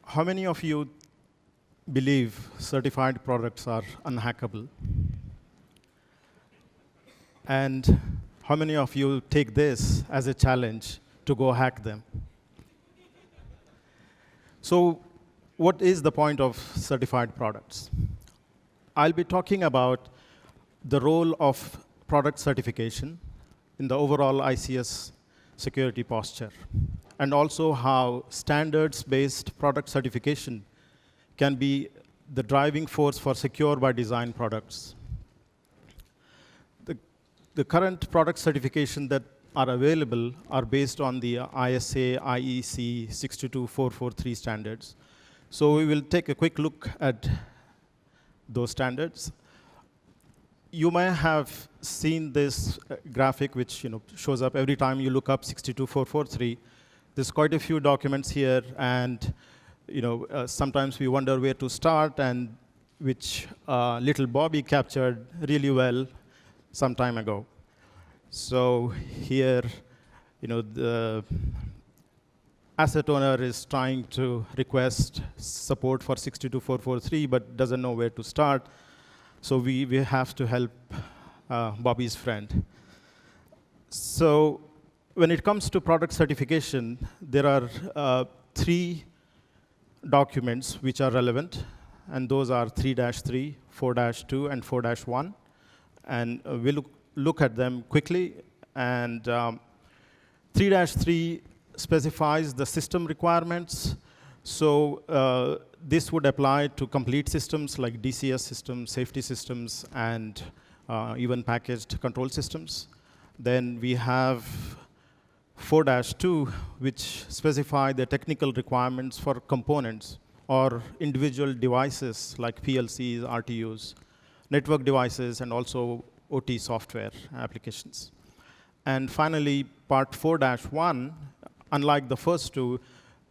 How many of you believe certified products are unhackable? And how many of you take this as a challenge to go hack them? So what is the point of certified products? I'll be talking about the role of product certification in the overall ICS security posture, and also how standards-based product certification can be the driving force for secure by design products. The current product certification that are available are based on the ISA, IEC 62443 standards. So we will take a quick look at those standards. You may have seen this graphic, which shows up every time you look up 62443. There's quite a few documents here, and sometimes we wonder where to start, and which little Bobby captured really well some time ago. So here, the asset owner is trying to request support for 62443, but doesn't know where to start. So we have to help Bobby's friend. So when it comes to product certification, there are 3 documents which are relevant, and those are 3-3, 4-2, and 4-1. And we'll look at them quickly. And 3-3 specifies the system requirements. So this would apply to complete systems like DCS systems, safety systems, and even packaged control systems. Then we have 4-2, which specify the technical requirements for components or individual devices like PLCs, RTUs, network devices, and also OT software applications. And finally, part 4-1, unlike the first 2,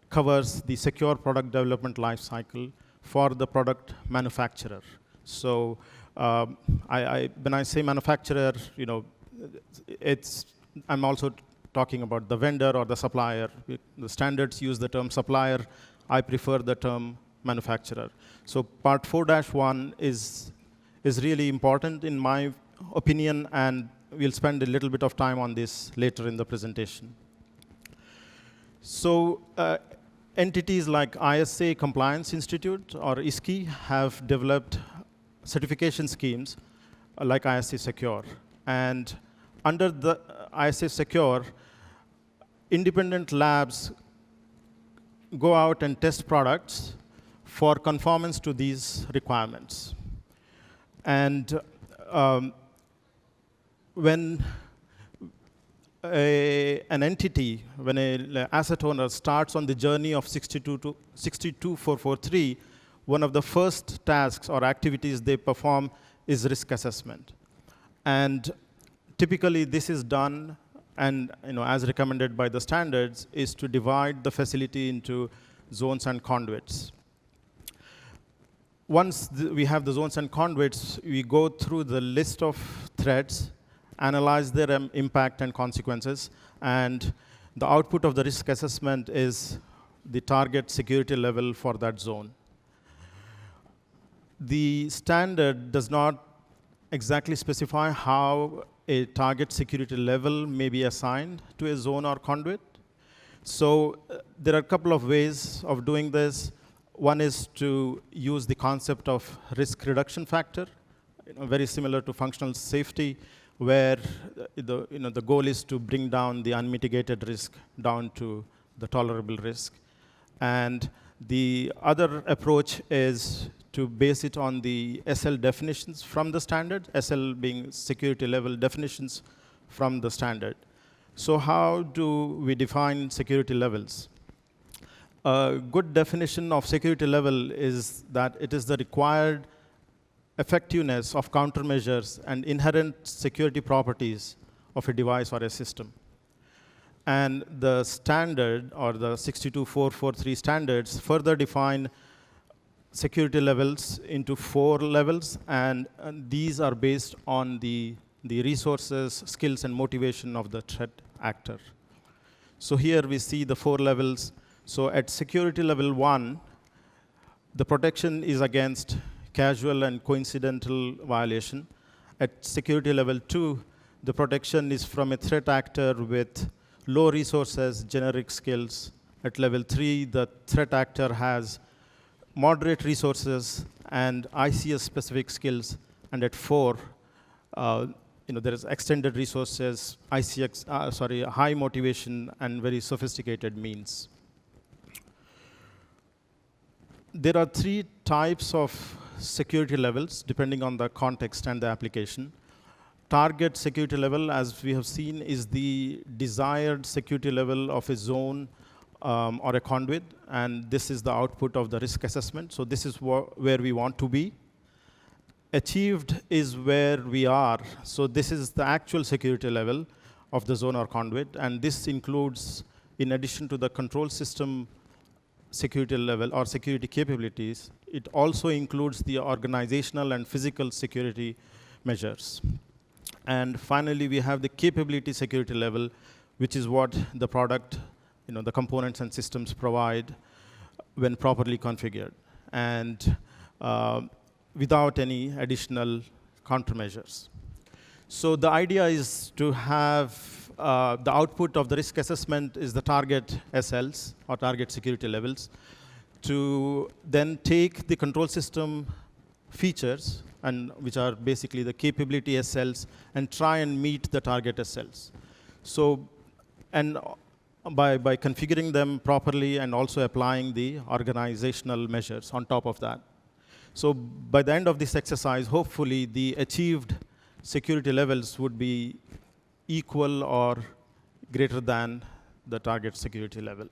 covers the secure product development lifecycle for the product manufacturer. So when I say manufacturer, I'm also talking about the vendor or the supplier. The standards use the term supplier. I prefer the term manufacturer. So part 4-1 is really important in my opinion, and we'll spend a little bit of time on this later in the presentation. So entities like ISA Compliance Institute, or ISKI, have developed certification schemes like ISA Secure. And under the ISA Secure, independent labs go out and test products for conformance to these requirements. And when an entity, when an asset owner starts on the journey of 62443, one of the first tasks or activities they perform is risk assessment. And typically, this is done, and as recommended by the standards, is to divide the facility into zones and conduits. Once we have the zones and conduits, we go through the list of threats, analyze their impact and consequences, and the output of the risk assessment is the target security level for that zone. The standard does not exactly specify how a target security level may be assigned to a zone or conduit. So there are a couple of ways of doing this. One is to use the concept of risk reduction factor, very similar to functional safety, where the goal is to bring down the unmitigated risk down to the tolerable risk. And the other approach is to base it on the SL definitions from the standard, SL being security level definitions from the standard. So how do we define security levels? A good definition of security level is that it is the required effectiveness of countermeasures and inherent security properties of a device or a system. And the standard, or the 62443 standards, further define security levels into 4 levels, and these are based on the resources, skills, and motivation of the threat actor. So here we see the 4 levels. So at security level 1, The protection is against casual and coincidental violation. At security level 2, the protection is from a threat actor with low resources, generic skills. At level 3, the threat actor has moderate resources and ICS-specific skills. And at 4, there is extended resources, high motivation, and very sophisticated means. There are 3 types of security levels, depending on the context and the application. Target security level, as we have seen, is the desired security level of a zone or a conduit, and this is the output of the risk assessment. So this is where we want to be. Achieved is where we are. So this is the actual security level of the zone or conduit, and this includes, in addition to the control system security level or security capabilities, it also includes the organizational and physical security measures. And finally, we have the capability security level, which is what the product, the components and systems provide when properly configured, and without any additional countermeasures. So the idea is to have the output of the risk assessment is the target SLs, or target security levels, to then take the control system features, and which are basically the capability SLs, and try and meet the target SLs. So, and by configuring them properly and also applying the organizational measures on top of that. So by the end of this exercise, hopefully the achieved security levels would be equal or greater than the target security level.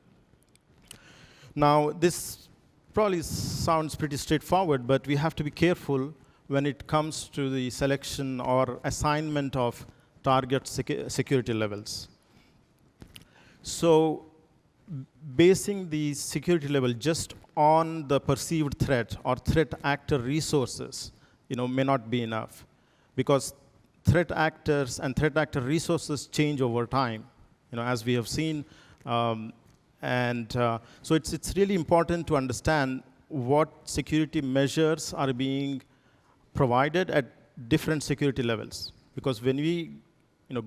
Now, this probably sounds pretty straightforward, but we have to be careful when it comes to the selection or assignment of target security levels. So basing the security level just on the perceived threat or threat actor resources, may not be enough, because threat actors and threat actor resources change over time, as we have seen. So it's really important to understand what security measures are being provided at different security levels. Because when we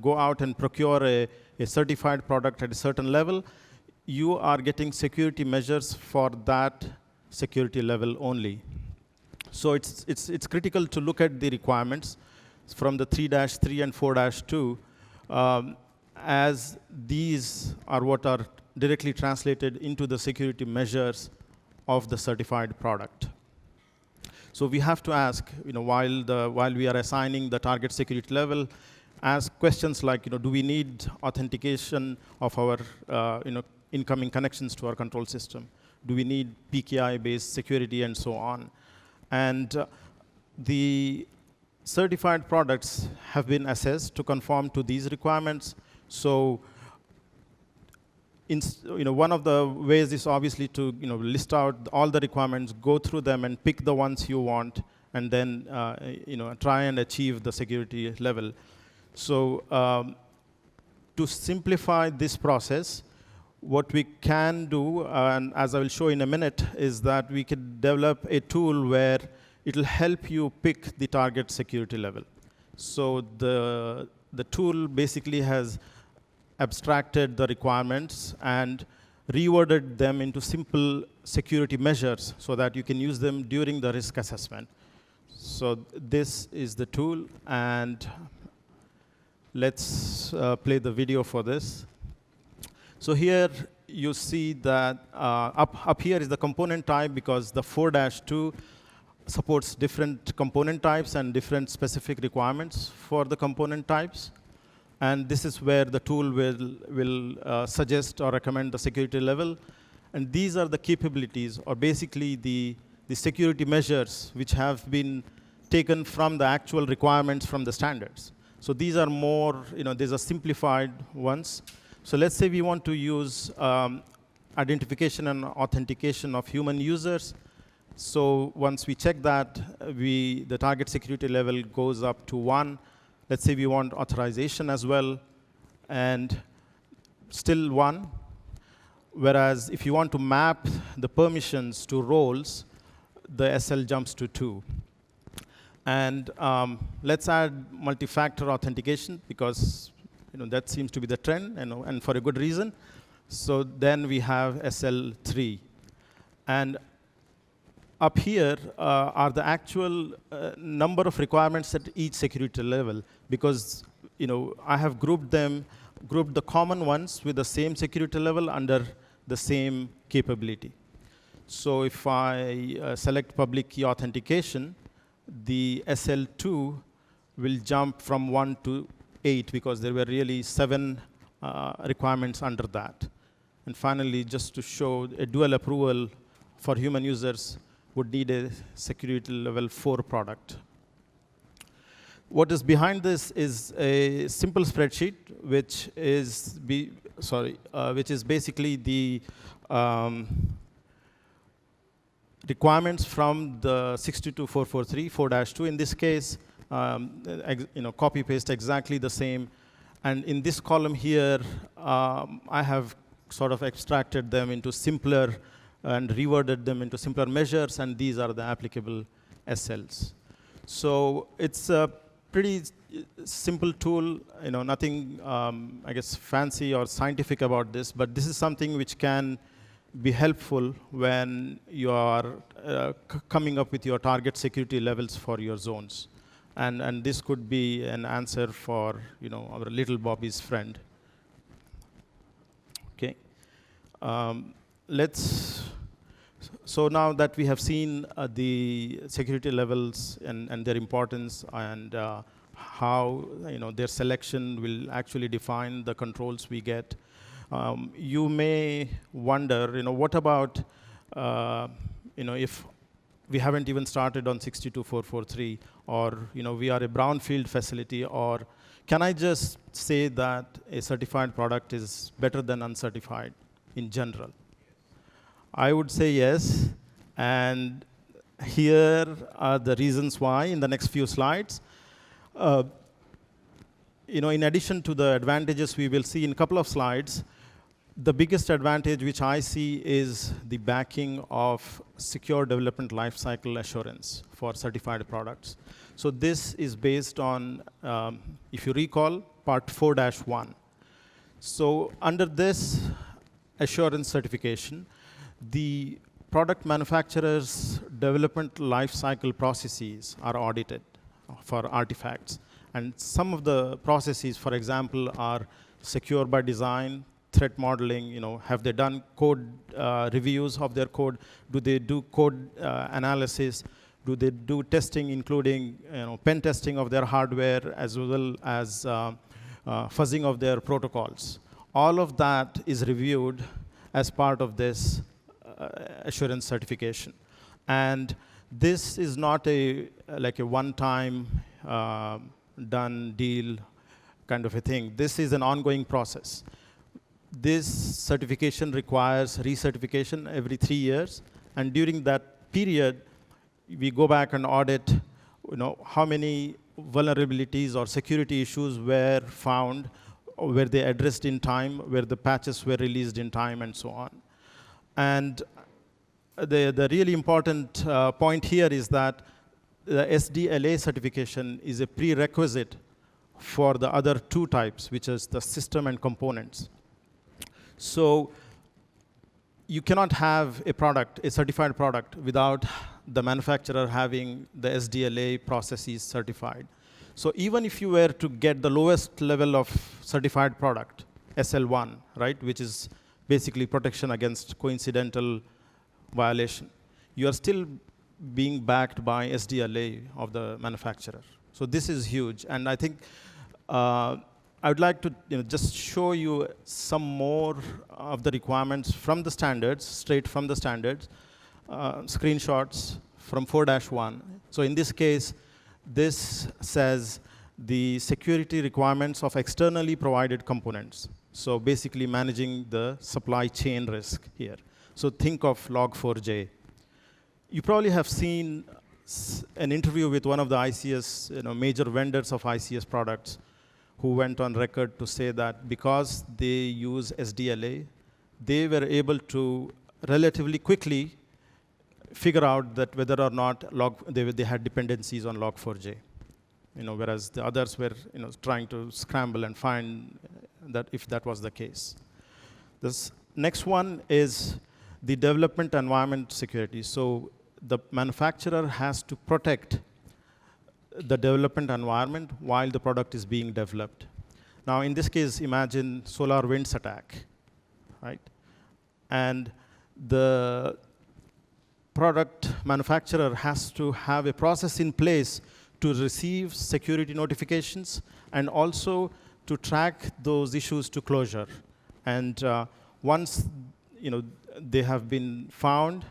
go out and procure a certified product at a certain level, you are getting security measures for that security level only. So it's critical to look at the requirements from the 3-3 and 4-2, as these are what are directly translated into the security measures of the certified product. So we have to ask, while we are assigning the target security level, ask questions like, do we need authentication of our, incoming connections to our control system? Do we need PKI-based security and so on? And the certified products have been assessed to conform to these requirements. So, one of the ways is obviously to list out all the requirements, go through them, and pick the ones you want, and then try and achieve the security level. So, to simplify this process, what we can do, and as I will show in a minute, is that we could develop a tool where it will help you pick the target security level. So the tool basically has abstracted the requirements and reworded them into simple security measures so that you can use them during the risk assessment. So this is the tool, and let's play the video for this. So here you see that up here is the component type, because the 4-2 supports different component types and different specific requirements for the component types. And this is where the tool will suggest or recommend the security level. And these are the capabilities, or basically the security measures, which have been taken from the actual requirements from the standards. So these are more, these are simplified ones. So let's say we want to use identification and authentication of human users. So once we check that, the target security level goes up to 1. Let's say we want authorization as well, and still 1. Whereas if you want to map the permissions to roles, the SL jumps to 2. And let's add multi-factor authentication, because that seems to be the trend, and for a good reason. So then we have SL3. And up here are the actual number of requirements at each security level, because I have grouped the common ones with the same security level under the same capability. So if I select public key authentication, the SL2 will jump from 1 to 8, because there were really 7 requirements under that. And finally, just to show a dual approval for human users would need a security level 4 product. What is behind this is a simple spreadsheet, which is basically the requirements from the 62443 4-2. In this case, copy paste exactly the same. And in this column here, I have sort of extracted them into simpler and reworded them into simpler measures, and these are the applicable SLs. So it's a pretty simple tool, nothing, I guess, fancy or scientific about this, but this is something which can be helpful when you are coming up with your target security levels for your zones. And this could be an answer for our little Bobby's friend. Okay. So now that we have seen the security levels and their importance, and how their selection will actually define the controls we get, you may wonder, what about if we haven't even started on 62443, or we are a brownfield facility, or can I just say that a certified product is better than uncertified in general? I would say yes, and here are the reasons why in the next few slides. In addition to the advantages we will see in a couple of slides, the biggest advantage which I see is the backing of secure development lifecycle assurance for certified products. So this is based on, if you recall, part 4-1. So under this assurance certification, the product manufacturer's development lifecycle processes are audited for artifacts. And some of the processes, for example, are secure by design, threat modeling, have they done code reviews of their code? Do they do code analysis? Do they do testing, including pen testing of their hardware, as well as fuzzing of their protocols? All of that is reviewed as part of this assurance certification. And this is not like a one-time done deal kind of a thing. This is an ongoing process. This certification requires recertification every 3 years, and during that period, we go back and audit, how many vulnerabilities or security issues were found, were they addressed in time, where the patches were released in time, and so on. And the really important point here is that the SDLA certification is a prerequisite for the other 2 types, which is the system and components. So you cannot have a product, a certified product, without the manufacturer having the SDLA processes certified. So even if you were to get the lowest level of certified product, SL1, right, which is basically protection against coincidental violation, you are still being backed by SDLA of the manufacturer. So this is huge. And I think I would like to just show you some more of the requirements from the standards, straight from the standards, screenshots from 4-1. So in this case, this says the security requirements of externally provided components. So basically managing the supply chain risk here. So think of Log4j. You probably have seen an interview with one of the ICS, major vendors of ICS products, who went on record to say that because they use SDLA, they were able to relatively quickly figure out that whether or not they had dependencies on log4j. Whereas the others were trying to scramble and find that if that was the case. This next one is the development environment security. So the manufacturer has to protect the development environment while the product is being developed. Now, in this case, imagine SolarWinds attack, right? And the product manufacturer has to have a process in place to receive security notifications and also to track those issues to closure. And once they have been found,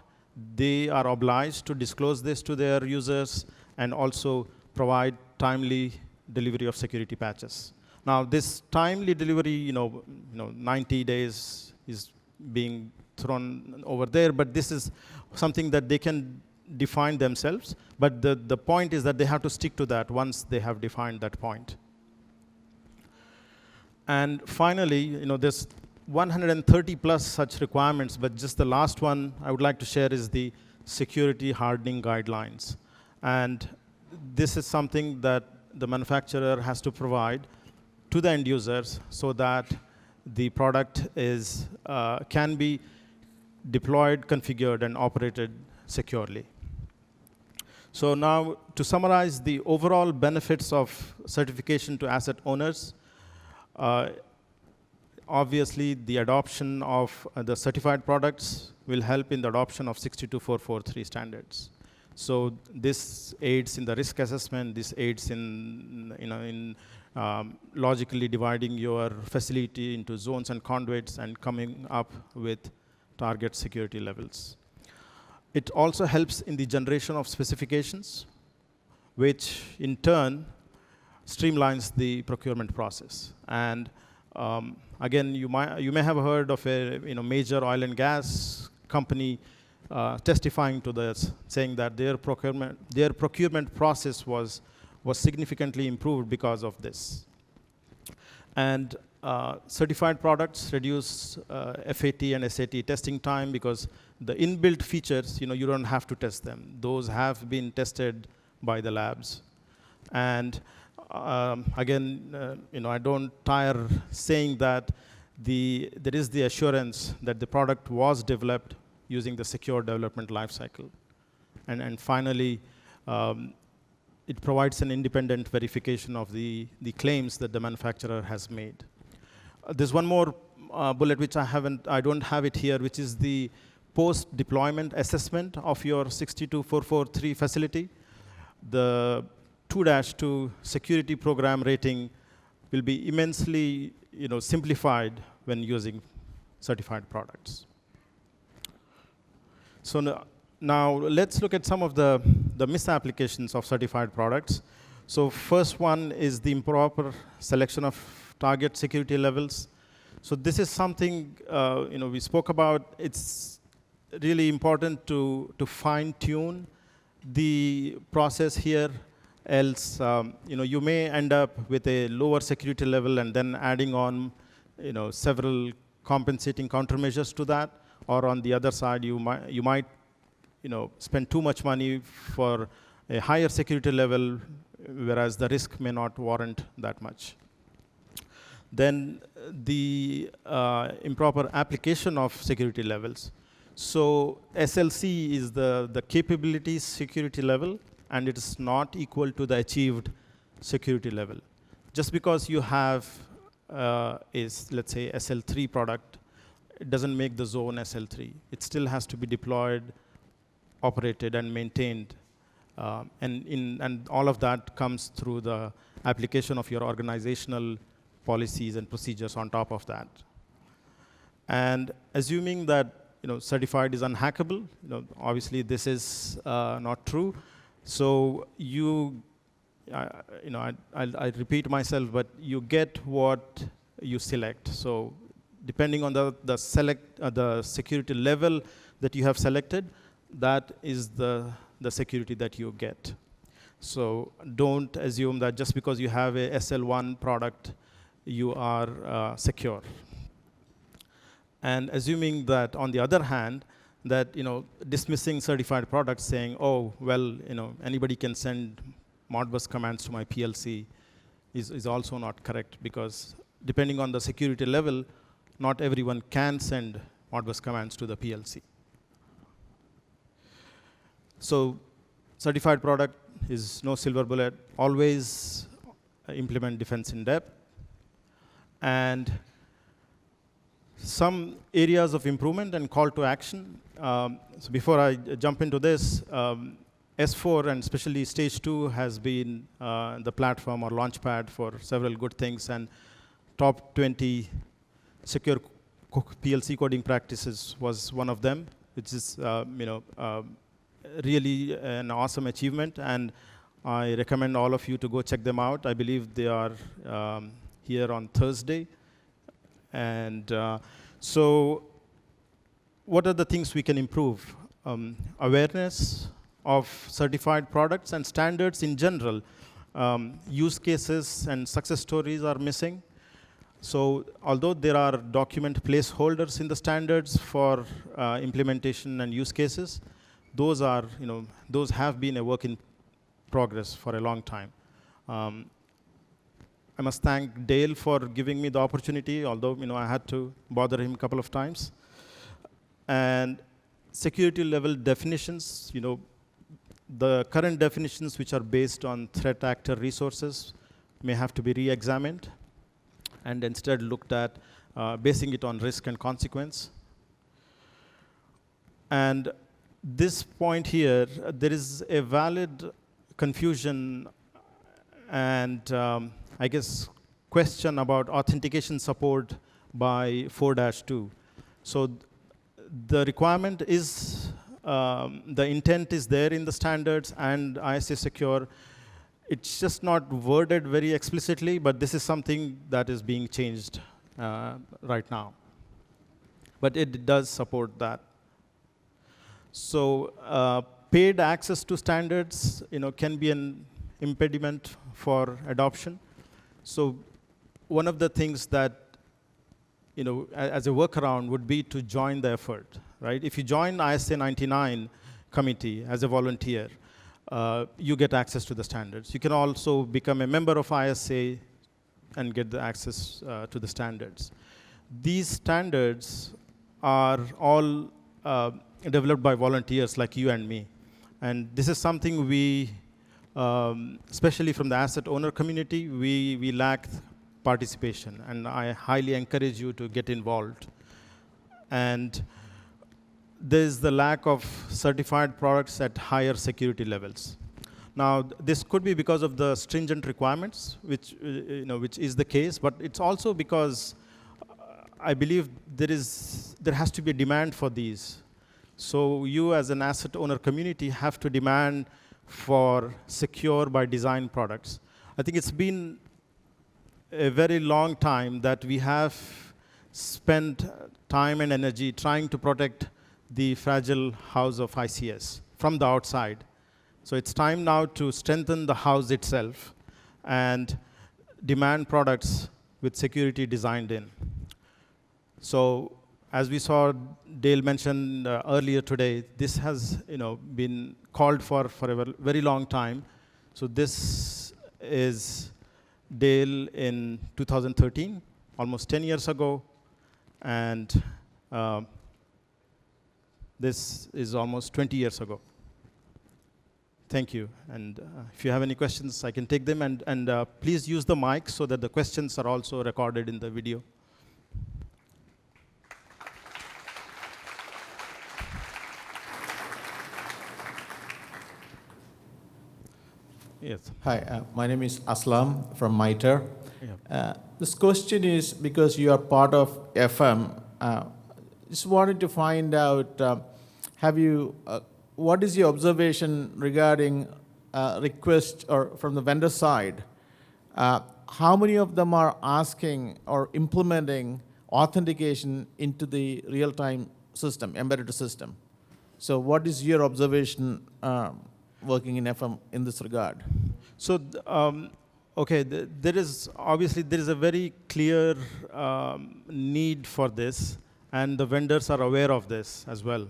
they are obliged to disclose this to their users and also provide timely delivery of security patches. Now, this timely delivery, 90 days is being thrown over there, but this is something that they can define themselves. But the point is that they have to stick to that once they have defined that point. And finally, there's 130 plus such requirements, but just the last one I would like to share is the security hardening guidelines. And this is something that the manufacturer has to provide to the end users so that the product can be deployed, configured, and operated securely. So now, to summarize the overall benefits of certification to asset owners, obviously, the adoption of the certified products will help in the adoption of 62443 standards. So this aids in the risk assessment. This aids in logically dividing your facility into zones and conduits and coming up with target security levels. It also helps in the generation of specifications, which in turn streamlines the procurement process. And again, you may have heard of a major oil and gas company testifying to this, saying that their procurement process was significantly improved because of this. And certified products reduce FAT and SAT testing time because the inbuilt features, you don't have to test them. Those have been tested by the labs. And again, I don't tire saying that there is the assurance that the product was developed using the secure development lifecycle. And finally, it provides an independent verification of the claims that the manufacturer has made. There's one more bullet which I don't have it here, which is the post-deployment assessment of your 62443 facility. The 2-2 security program rating will be immensely simplified when using certified products. So now let's look at some of the misapplications of certified products. So first one is the improper selection of target security levels. So this is something we spoke about. It's really important to fine-tune the process here. Else, you may end up with a lower security level and then adding on, several compensating countermeasures to that. Or on the other side, you might, spend too much money for a higher security level, whereas the risk may not warrant that much. Then the improper application of security levels. So SLC is the capabilities security level, and it is not equal to the achieved security level. Just because you have let's say, SL3 product, it doesn't make the zone SL3. It still has to be deployed, operated, and maintained. And all of that comes through the application of your organizational policies and procedures on top of that. And assuming that certified is unhackable, obviously this is not true. So I repeat myself, but you get what you select. So depending on the security level that you have selected, that is the security that you get. So don't assume that just because you have a SL1 product, you are secure. And assuming that, on the other hand, that dismissing certified products, saying, oh, well, anybody can send Modbus commands to my PLC is also not correct, because depending on the security level, not everyone can send Modbus commands to the PLC. So certified product is no silver bullet. Always implement defense in depth. And some areas of improvement and call to action. So before I jump into this, S4 and especially Stage 2 has been the platform or launchpad for several good things, and top 20 secure PLC coding practices was one of them, which is really an awesome achievement, and I recommend all of you to go check them out. I believe they are here on Thursday. And so what are the things we can improve? Awareness of certified products and standards in general. Use cases and success stories are missing. So although there are document placeholders in the standards for implementation and use cases, those are, those have been a work in progress for a long time. I must thank Dale for giving me the opportunity, although I had to bother him a couple of times. And security level definitions, the current definitions which are based on threat actor resources may have to be re-examined and instead looked at basing it on risk and consequence. And this point here, there is a valid confusion and I guess question about authentication support by 4-2. So the requirement is, the intent is there in the standards and ISA Secure. It's just not worded very explicitly, but this is something that is being changed right now. But it does support that. So paid access to standards, can be an impediment for adoption. So one of the things that, as a workaround would be to join the effort, right? If you join ISA 99 committee as a volunteer, you get access to the standards. You can also become a member of ISA and get the access to the standards. These standards are all developed by volunteers like you and me. And this is something we, especially from the asset owner community, we lack participation. And I highly encourage you to get involved. And there's the lack of certified products at higher security levels. Now, this could be because of the stringent requirements, which is the case, but it's also because I believe there has to be a demand for these. So you as an asset owner community have to demand for secure by design products. I think it's been a very long time that we have spent time and energy trying to protect the fragile house of ICS from the outside. So it's time now to strengthen the house itself and demand products with security designed in. So as we saw Dale mentioned earlier today, this has been called for a very long time. So this is Dale in 2013, almost 10 years ago, and this is almost 20 years ago. Thank you. And if you have any questions, I can take them. And please use the mic so that the questions are also recorded in the video. Yes. Hi, my name is Aslam from MITRE. Yeah. This question is because you are part of FM. Just wanted to find out, what is your observation regarding requests or from the vendor side? How many of them are asking or implementing authentication into the real-time system, embedded system? So what is your observation working in FM in this regard? So, okay, there is a very clear need for this, and the vendors are aware of this as well.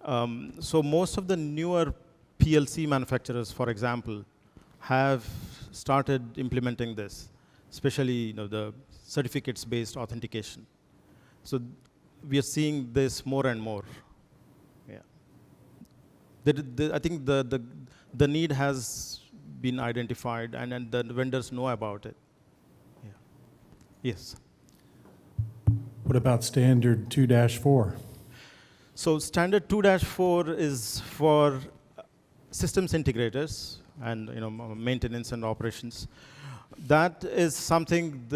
So most of the newer PLC manufacturers, for example, have started implementing this, especially the certificates-based authentication. So we are seeing this more and more. Yeah. I think the need has been identified, and the vendors know about it. Yeah. Yes. What about standard 2-4? So standard 2-4 is for systems integrators and maintenance and operations. That is something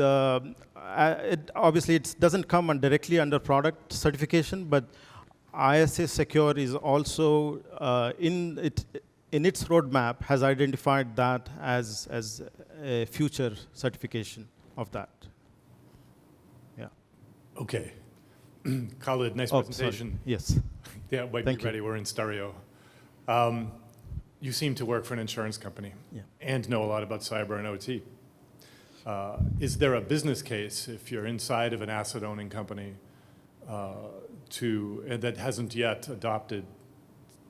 obviously it doesn't come directly under product certification, but ISA Secure is also in its roadmap has identified that as a future certification of that. Yeah. Okay. Khalid, nice Oh, presentation. sorry. Yes. Yeah, wait, Thank be you. ready, we're in stereo. You seem to work for an insurance company and know a lot about cyber and OT. Is there a business case if you're inside of an asset-owning company that hasn't yet adopted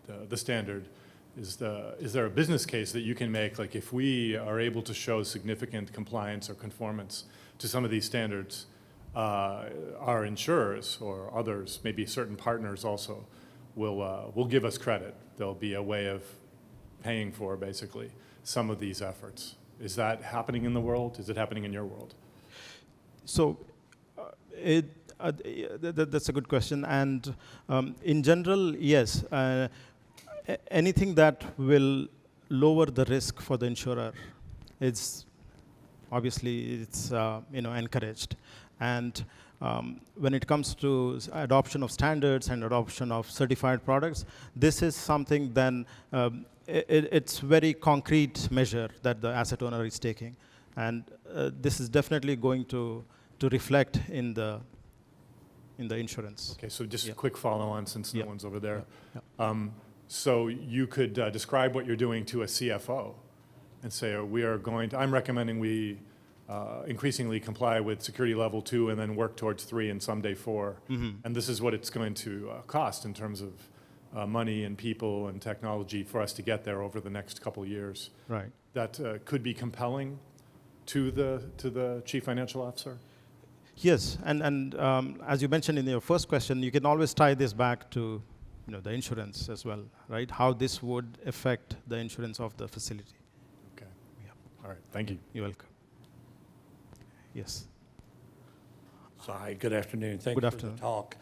the standard? Is there a business case that you can make, like if we are able to show significant compliance or conformance to some of these standards, our insurers or others, maybe certain partners also, will give us credit. There'll be a way of paying for, basically, some of these efforts. Is that happening in the world? Is it happening in your world? So that's a good question. And in general, yes. Anything that will lower the risk for the insurer is obviously encouraged. And when it comes to adoption of standards and adoption of certified products, this is something then it's very concrete measure that the asset owner is taking. And this is definitely going to reflect in the insurance. Okay, so just a quick follow-on since no one's over there. Yeah. So you could describe what you're doing to a CFO and say, I'm recommending we increasingly comply with security level 2 and then work towards 3 and someday 4. Mm-hmm. And this is what it's going to cost in terms of money and people and technology for us to get there over the next couple of years. Right. That could be compelling to the chief financial officer? Yes, and as you mentioned in your first question, you can always tie this back to the insurance as well, right? How this would affect the insurance of the facility. Okay. Yeah. All right. Thank you. You're welcome. Yes. So, hi, good afternoon. Thank Good you afternoon. for the talk.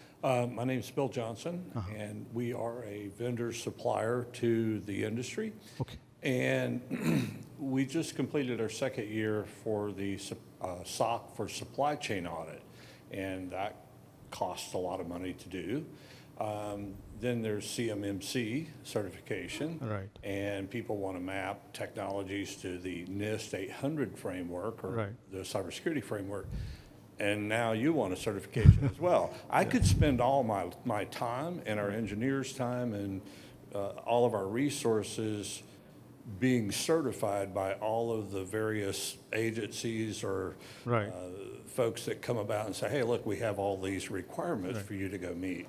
My name is Bill Johnson, and we are a vendor supplier to the industry. Okay. And we just completed our second year for the SOC for supply chain audit, and that costs a lot of money to do. Then there's CMMC certification. Right. And people want to map technologies to the NIST 800 framework or the cybersecurity framework. And now you want a certification as well. I could spend all my time and our engineers' time and all of our resources being certified by all of the various agencies or folks that come about and say, hey, look, we have all these requirements for you to go meet.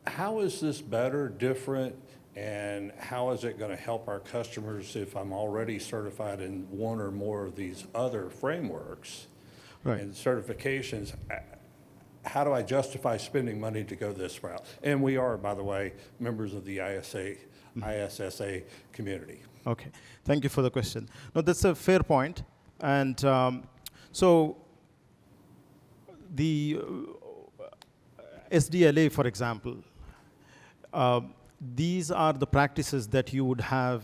How is this better, different, and how is it going to help our customers if I'm already certified in one or more of these other frameworks and certifications? How do I justify spending money to go this route? And we are, by the way, members of the ISSA community. Okay, thank you for the question. No, that's a fair point. And so the SDLA, for example, these are the practices that you would have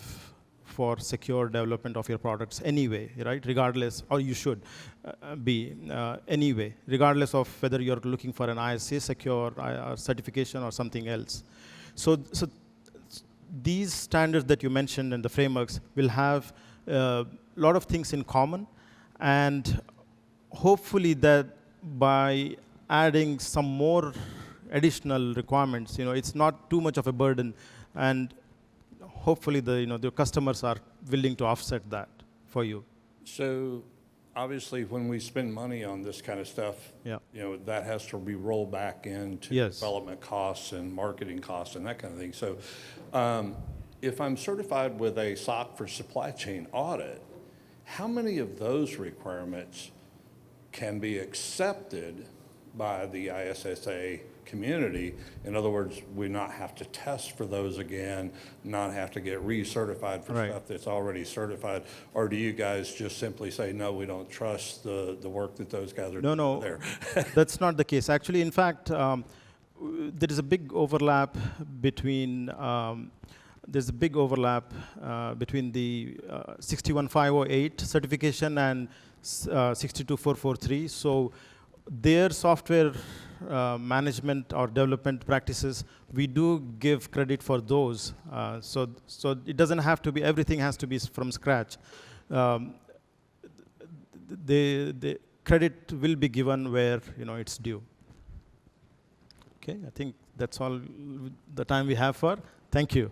for secure development of your products anyway, right? Regardless, or you should be anyway, regardless of whether you're looking for an ISA secure certification or something else. So these standards that you mentioned and the frameworks will have a lot of things in common, and hopefully that by adding some more additional requirements, it's not too much of a burden, and hopefully the customers are willing to offset that for you. So obviously, when we spend money on this kind of stuff, Yeah. you know, that has to be rolled back into Yes. development costs and marketing costs and that kind of thing. So if I'm certified with a SOC for supply chain audit, how many of those requirements can be accepted by the ISSA community? In other words, we not have to test for those again, not have to get recertified for Right. stuff that's already certified? Or do you guys just simply say, no, we don't trust the work that those guys are doing No, there? that's not the case. Actually, in fact, there is a big overlap between there's a big overlap between the 61508 certification and 62443. So their software management or development practices, we do give credit for those. So it doesn't have to be, everything has to be from scratch. The credit will be given where it's due. Okay, I think that's all the time we have for. Thank you.